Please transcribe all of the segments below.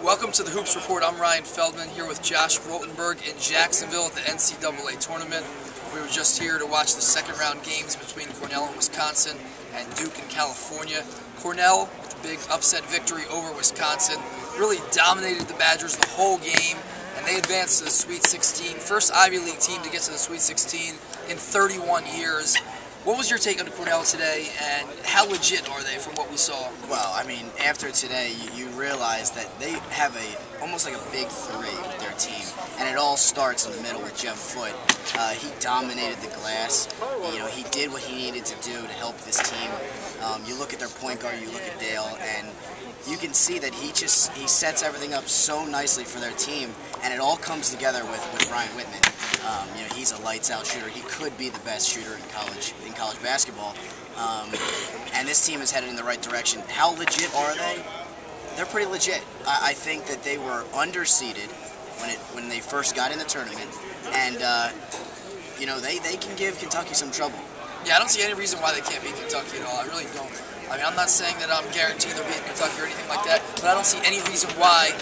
Welcome to the Hoops Report. I'm Ryan Feldman here with Josh Rultenberg in Jacksonville at the NCAA tournament. We were just here to watch the second round games between Cornell in Wisconsin and Duke in California. Cornell, with a big upset victory over Wisconsin, really dominated the Badgers the whole game, and they advanced to the Sweet 16. First Ivy League team to get to the Sweet 16 in 31 years. What was your take on Cornell today, and how legit are they from what we saw? Well, I mean, after today, you realize that they have almost like a big three with their team, and it all starts in the middle with Jeff Foote. He dominated the glass. He did what he needed to do to help this team. You look at their point guard, you look at Dale, and you can see that he sets everything up so nicely for their team, and it all comes together with Ryan Whitman. He's a lights-out shooter. He could be the best shooter in college basketball, and this team is headed in the right direction. How legit are they? They're pretty legit. I think that they were underseeded when they first got in the tournament, and they can give Kentucky some trouble. Yeah, I don't see any reason why they can't beat Kentucky at all. I really don't. I mean, I'm not saying that I'm guaranteed they'll beat Kentucky or anything like that, but I don't see any reason why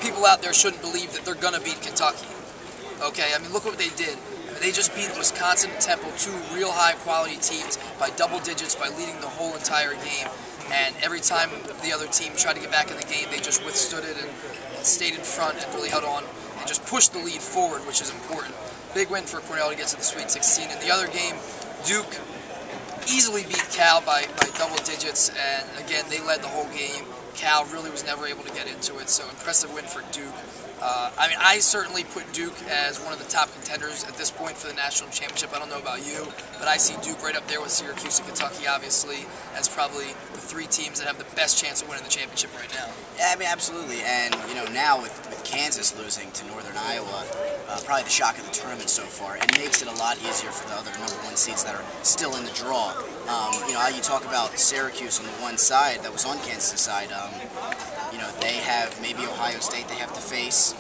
people out there shouldn't believe that they're going to beat Kentucky. Okay, I mean, look what they did. They just beat Wisconsin and Temple, two real high-quality teams, by double digits, by leading the whole entire game. And every time the other team tried to get back in the game, they just withstood it and stayed in front and really held on and just pushed the lead forward, which is important. Big win for Cornell to get to the Sweet 16. In the other game, Duke easily beat Cal by double digits, and again, they led the whole game. Cal really was never able to get into it, so impressive win for Duke. I mean, I certainly put Duke as one of the top contenders at this point for the national championship. I don't know about you, but I see Duke right up there with Syracuse and Kentucky, obviously, as probably the three teams that have the best chance of winning the championship right now. Yeah, I mean, absolutely. And, now with Kansas losing to Northern Iowa, probably the shock of the tournament so far, it makes it a lot easier for the other #1 seeds that are still in the draw. You talk about Syracuse on the one side that was on Kansas' side. They have maybe Ohio State they have to face,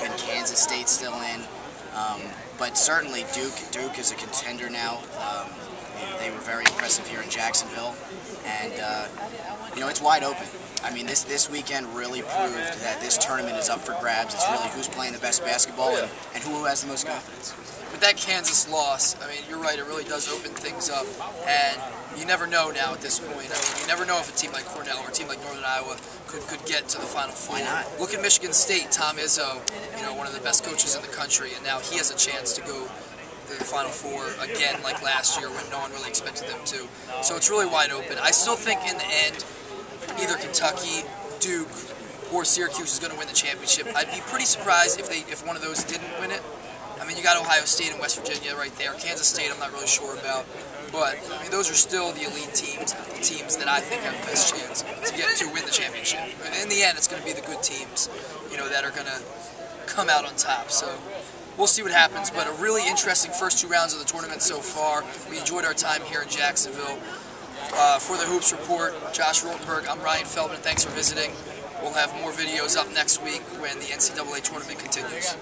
and Kansas State's still in. But certainly Duke is a contender now. They were very impressive here in Jacksonville, and it's wide open. I mean, this weekend really proved that this tournament is up for grabs. It's really who's playing the best basketball and who has the most confidence. With that Kansas loss, I mean, you're right, it really does open things up, and you never know now at this point. I mean, you never know if a team like Cornell or a team like Northern Iowa could get to the Final Four. Why not? Look at Michigan State, Tom Izzo, one of the best coaches in the country, and now he has a chance to go to the Final Four again like last year when no one really expected them to. So it's really wide open. I still think in the end, either Kentucky, Duke, or Syracuse is going to win the championship. I'd be pretty surprised if one of those didn't win it. I mean, you got Ohio State and West Virginia right there. Kansas State, I'm not really sure about. But, I mean, those are still the elite teams, the teams that I think have the best chance to win the championship. In the end, it's going to be the good teams, that are going to come out on top. So we'll see what happens. But a really interesting first two rounds of the tournament so far. We enjoyed our time here in Jacksonville. For the Hoops Report, Josh Rultenberg, I'm Ryan Feldman. Thanks for visiting. We'll have more videos up next week when the NCAA tournament continues.